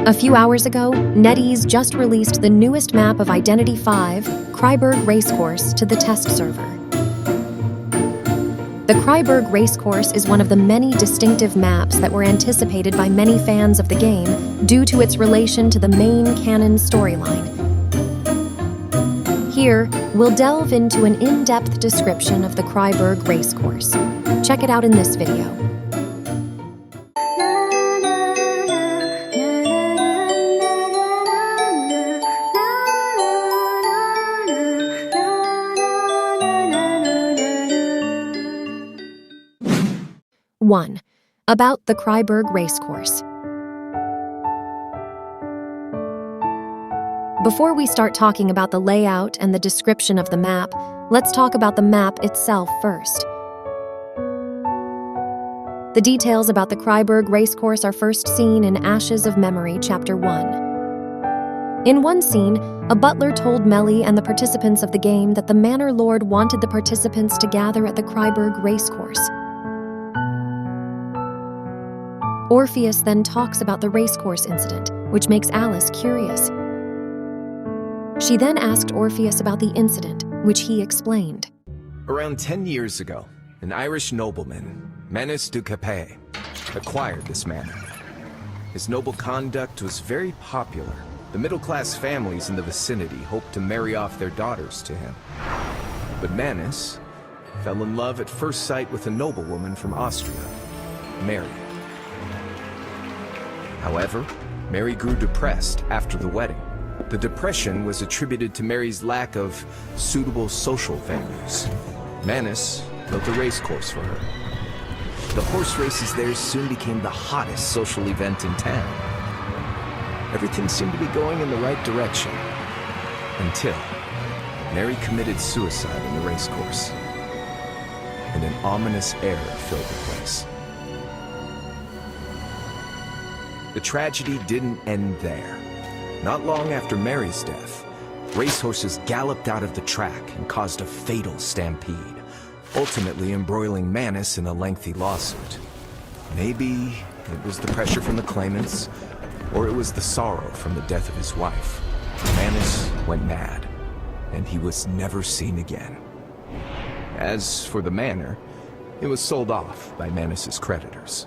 A few hours ago, NetEase just released the newest map of Identity 5, Kreiburg Racecourse, to the test server. The Kreiburg Racecourse is one of the many distinctive maps that were anticipated by many fans of the game due to its relation to the main canon storyline. Here, we'll delve into an in-depth description of the Kreiburg Racecourse. Check it out in this video. One, about the Kreiburg Racecourse. Before we start talking about the layout and the description of the map, let's talk about the map itself first. The details about the Kreiburg Racecourse are first seen in Ashes of Memory, Chapter 1. In one scene, a butler told Melly and the participants of the game that the Manor Lord wanted the participants to gather at the Kreiburg Racecourse. Orpheus then talks about the racecourse incident, which makes Alice curious. She then asked Orpheus about the incident, which he explained. Around 10 years ago, an Irish nobleman, Manus du Capet, acquired this manor. His noble conduct was very popular. The middle-class families in the vicinity hoped to marry off their daughters to him. But Manus fell in love at first sight with a noblewoman from Austria, Mary. However, Mary grew depressed after the wedding. The depression was attributed to Mary's lack of suitable social venues. Manus built a racecourse for her. The horse races there soon became the hottest social event in town. Everything seemed to be going in the right direction, until Mary committed suicide in the racecourse, and an ominous air filled the place. The tragedy didn't end there. Not long after Mary's death, racehorses galloped out of the track and caused a fatal stampede, ultimately embroiling Manus in a lengthy lawsuit. Maybe it was the pressure from the claimants, or it was the sorrow from the death of his wife. Manus went mad, and he was never seen again. As for the manor, it was sold off by Manus's creditors.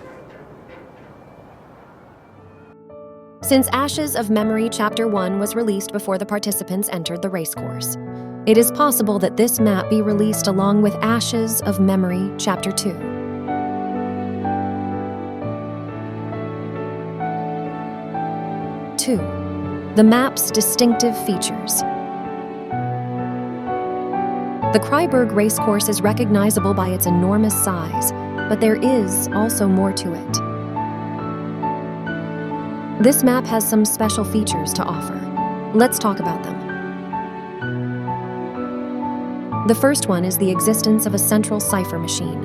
Since Ashes of Memory Chapter 1 was released before the participants entered the racecourse, it is possible that this map be released along with Ashes of Memory Chapter 2. 2. The map's distinctive features. The Kreiburg Racecourse is recognizable by its enormous size, but there is also more to it. This map has some special features to offer. Let's talk about them. The first one is the existence of a central cipher machine.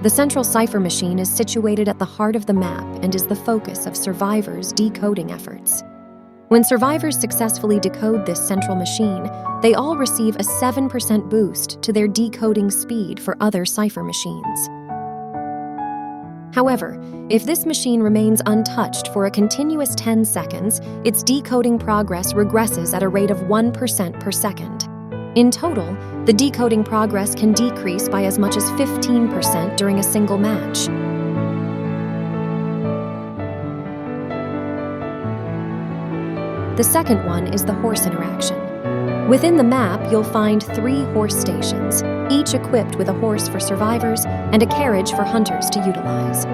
The central cipher machine is situated at the heart of the map and is the focus of survivors' decoding efforts. When survivors successfully decode this central machine, they all receive a 7% boost to their decoding speed for other cipher machines. However, if this machine remains untouched for a continuous 10 seconds, its decoding progress regresses at a rate of 1% per second. In total, the decoding progress can decrease by as much as 15% during a single match. The second one is the horse interaction. Within the map, you'll find 3 horse stations, each equipped with a horse for survivors and a carriage for hunters to utilize.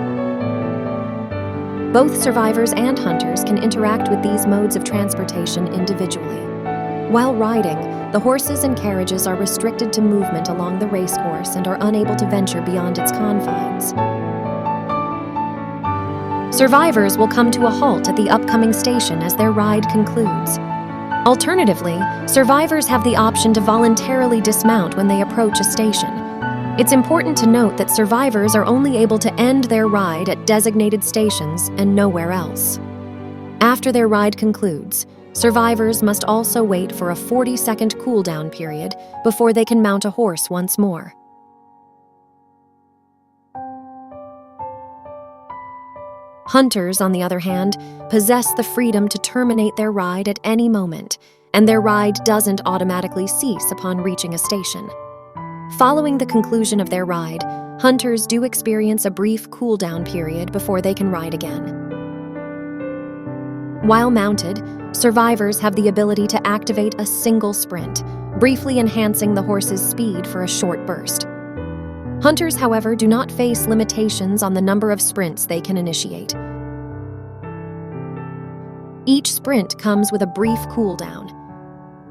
Both survivors and hunters can interact with these modes of transportation individually. While riding, the horses and carriages are restricted to movement along the racecourse and are unable to venture beyond its confines. Survivors will come to a halt at the upcoming station as their ride concludes. Alternatively, survivors have the option to voluntarily dismount when they approach a station. It's important to note that survivors are only able to end their ride at designated stations and nowhere else. After their ride concludes, survivors must also wait for a 40-second cooldown period before they can mount a horse once more. Hunters, on the other hand, possess the freedom to terminate their ride at any moment, and their ride doesn't automatically cease upon reaching a station. Following the conclusion of their ride, hunters do experience a brief cool-down period before they can ride again. While mounted, survivors have the ability to activate a single sprint, briefly enhancing the horse's speed for a short burst. Hunters, however, do not face limitations on the number of sprints they can initiate. Each sprint comes with a brief cooldown.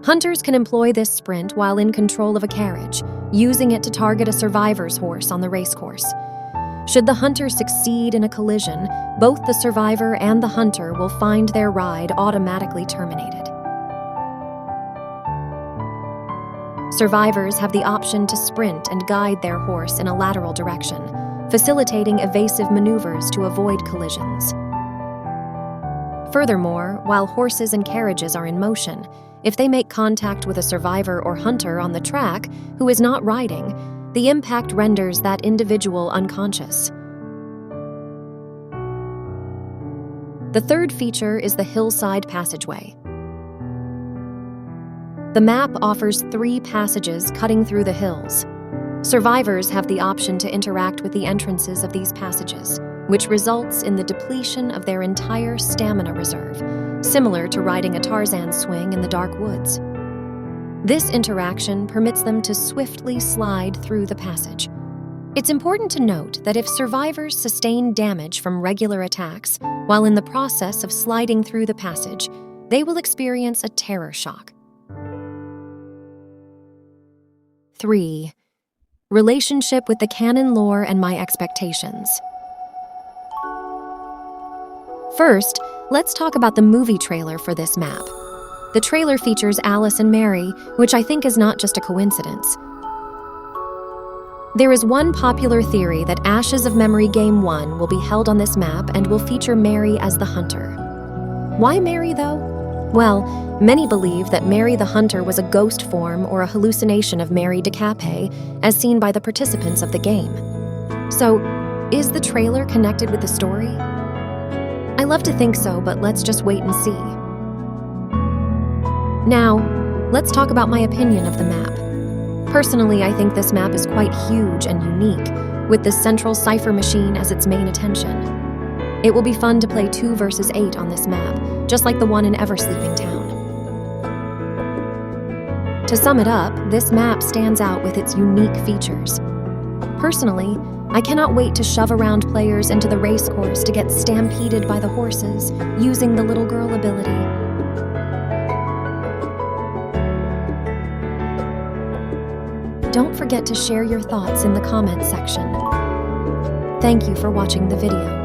Hunters can employ this sprint while in control of a carriage, using it to target a survivor's horse on the racecourse. Should the hunter succeed in a collision, both the survivor and the hunter will find their ride automatically terminated. Survivors have the option to sprint and guide their horse in a lateral direction, facilitating evasive maneuvers to avoid collisions. Furthermore, while horses and carriages are in motion, if they make contact with a survivor or hunter on the track who is not riding, the impact renders that individual unconscious. The third feature is the hillside passageway. The map offers 3 passages cutting through the hills. Survivors have the option to interact with the entrances of these passages, which results in the depletion of their entire stamina reserve, similar to riding a Tarzan swing in the dark woods. This interaction permits them to swiftly slide through the passage. It's important to note that if survivors sustain damage from regular attacks while in the process of sliding through the passage, they will experience a terror shock. 3. Relationship with the canon lore and my expectations. First, let's talk about the movie trailer for this map. The trailer features Alice and Mary, which I think is not just a coincidence. There is one popular theory that Ashes of Memory Game 1 will be held on this map and will feature Mary as the hunter. Why Mary, though? Well, many believe that Mary the Hunter was a ghost form or a hallucination of Mary de Capet, as seen by the participants of the game. So, is the trailer connected with the story? I love to think so, but let's just wait and see. Now, let's talk about my opinion of the map. Personally, I think this map is quite huge and unique, with the central cipher machine as its main attention. It will be fun to play 2 versus 8 on this map, just like the one in Eversleeping Town. To sum it up, this map stands out with its unique features. Personally, I cannot wait to shove around players into the racecourse to get stampeded by the horses, using the little girl ability. Don't forget to share your thoughts in the comments section. Thank you for watching the video.